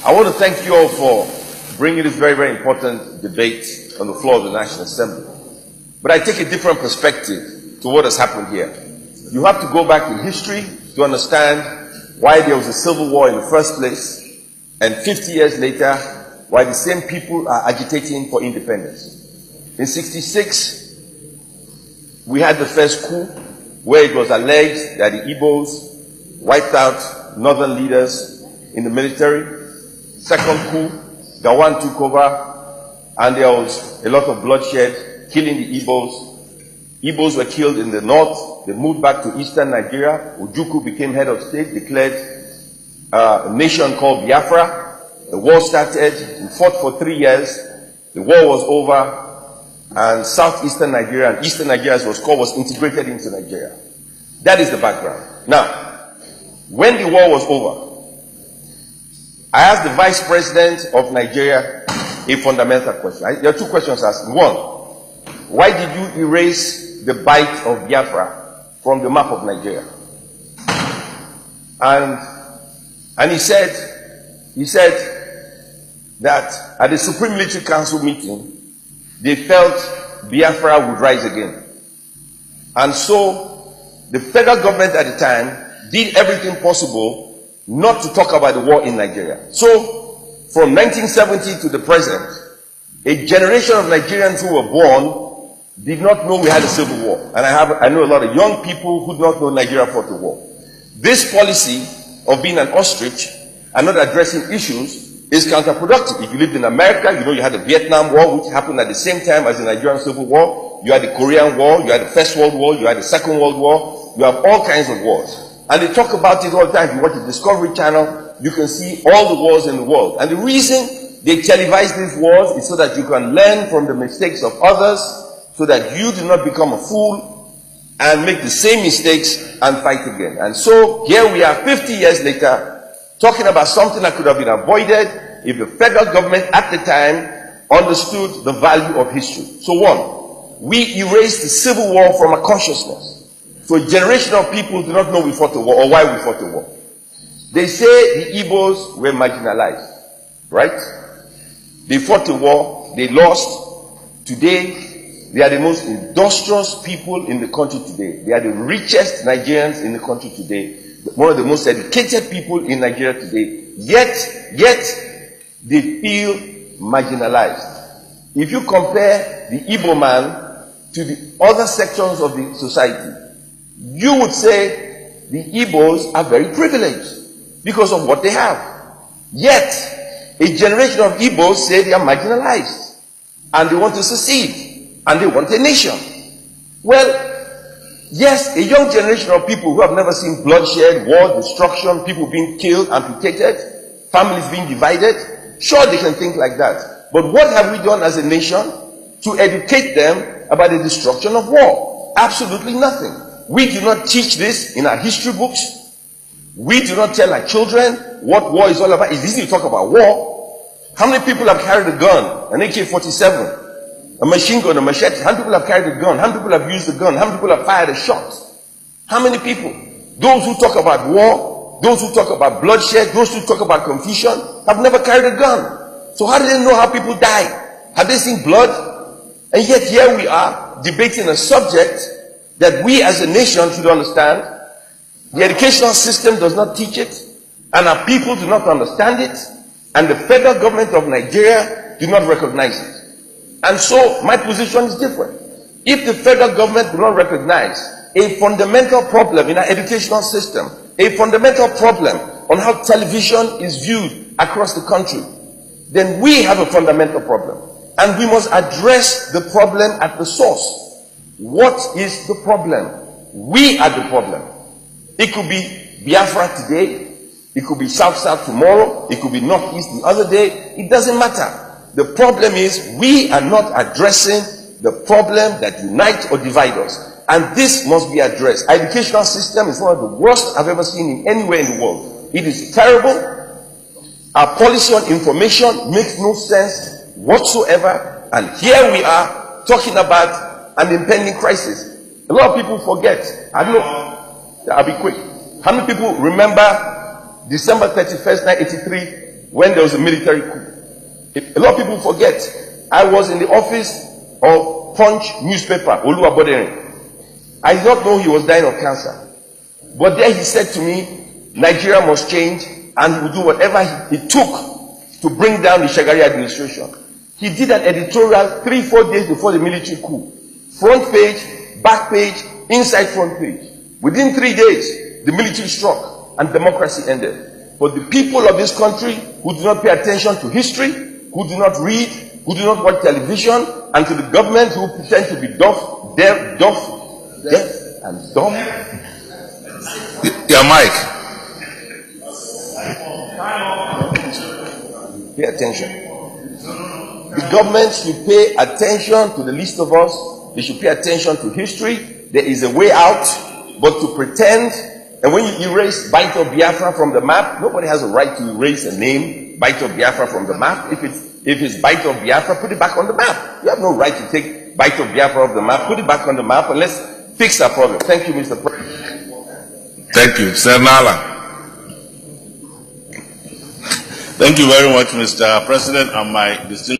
I want to thank you all for bringing this very, very important debate on the floor of the National Assembly. But I take a different perspective to what has happened here. You have to go back in history to understand why there was a civil war in the first place, and 50 years later, why the same people are agitating for independence. In '66, we had the first coup, where it was alleged that the Igbos wiped out northern leaders in the military. Second coup, Gawan took over, and there was a lot of bloodshed, killing the Igbos. Igbos were killed in the north. They moved back to eastern Nigeria. Ojukwu became head of state, declared a nation called Biafra. The war started. We fought for 3 years. The war was over, and southeastern Nigeria and eastern Nigeria, as it was called, was integrated into Nigeria. That is the background. Now, when the war was over, I asked the Vice President of Nigeria a fundamental question. There are two questions asked. One, why did you erase the bite of Biafra from the map of Nigeria? And he said that at the Supreme Military Council meeting, they felt Biafra would rise again. And so the federal government at the time did everything possible not to talk about the war in Nigeria. So, from 1970 to the present, a generation of Nigerians who were born did not know we had a civil war. And I know a lot of young people who do not know Nigeria fought the war. This policy of being an ostrich and not addressing issues is counterproductive. If you lived in America, you know you had the Vietnam War, which happened at the same time as the Nigerian Civil War. You had the Korean War, you had the First World War, you had the Second World War. You have all kinds of wars. And they talk about it all the time. If you watch the Discovery Channel, you can see all the wars in the world. And the reason they televise these wars is so that you can learn from the mistakes of others, so that you do not become a fool and make the same mistakes and fight again. And so here we are 50 years later, talking about something that could have been avoided if the federal government at the time understood the value of history. So one, we erased the Civil War from our consciousness. So a generation of people do not know we fought the war or why we fought the war. They say the Igbos were marginalized, right? They fought the war, they lost. Today, they are the most industrious people in the country today. They are the richest Nigerians in the country today. One of the most educated people in Nigeria today. Yet, they feel marginalized. If you compare the Igbo man to the other sections of the society, you would say the Igbos are very privileged because of what they have. Yet, a generation of Igbos say they are marginalized and they want to secede and they want a nation. Well, yes, a young generation of people who have never seen bloodshed, war, destruction, people being killed, amputated, families being divided, sure they can think like that. But what have we done as a nation to educate them about the destruction of war? Absolutely nothing. We do not teach this in our history books. We do not tell our children what war is all about. It's easy to talk about war. How many people have carried a gun, an AK-47, a machine gun, a machete? How many people have carried a gun? How many people have used a gun? How many people have fired a shot? How many people? Those who talk about war, those who talk about bloodshed, those who talk about confusion, have never carried a gun. So how do they know how people die? Have they seen blood? And yet here we are debating a subject that we as a nation should understand. The educational system does not teach it, and our people do not understand it, and the federal government of Nigeria do not recognize it. And so my position is different. If the federal government do not recognize a fundamental problem in our educational system, a fundamental problem on how television is viewed across the country, then we have a fundamental problem. And we must address the problem at the source. What is the problem? We are the problem. It could be Biafra today. It could be South-South tomorrow. It could be North-East the other day. It doesn't matter. The problem is we are not addressing the problem that unites or divides us. And this must be addressed. Our educational system is one of the worst I've ever seen in anywhere in the world. It is terrible. Our policy on information makes no sense whatsoever. And here we are talking about an impending crisis. A lot of people forget. I don't know. I'll be quick. How many people remember December 31st, 1983, when there was a military coup. A lot of people forget. I was in the office of Punch newspaper, Oluwabodere. I did not know he was dying of cancer. But there he said to me, Nigeria must change, and he would do whatever it took to bring down the Shagari administration. He did an editorial 3-4 days before the military coup. Front page, back page, inside front page. Within 3 days, the military struck and democracy ended. But the people of this country who do not pay attention to history, who do not read, who do not watch television, and to the government who pretend to be deaf and dumb. Your mic. Pay attention. The government should pay attention to the least of us. They should pay attention to history. There is a way out, but to pretend, and when you erase Biafra Biafra from the map, nobody has a right to erase a name, Biafra Biafra, from the map. If it's Biafra Biafra, put it back on the map. You have no right to take Biafra Biafra off the map, put it back on the map, and let's fix our problem. Thank you, Mr. President. Thank you. Sir Nala. Thank you very much, Mr. President, and my distinguished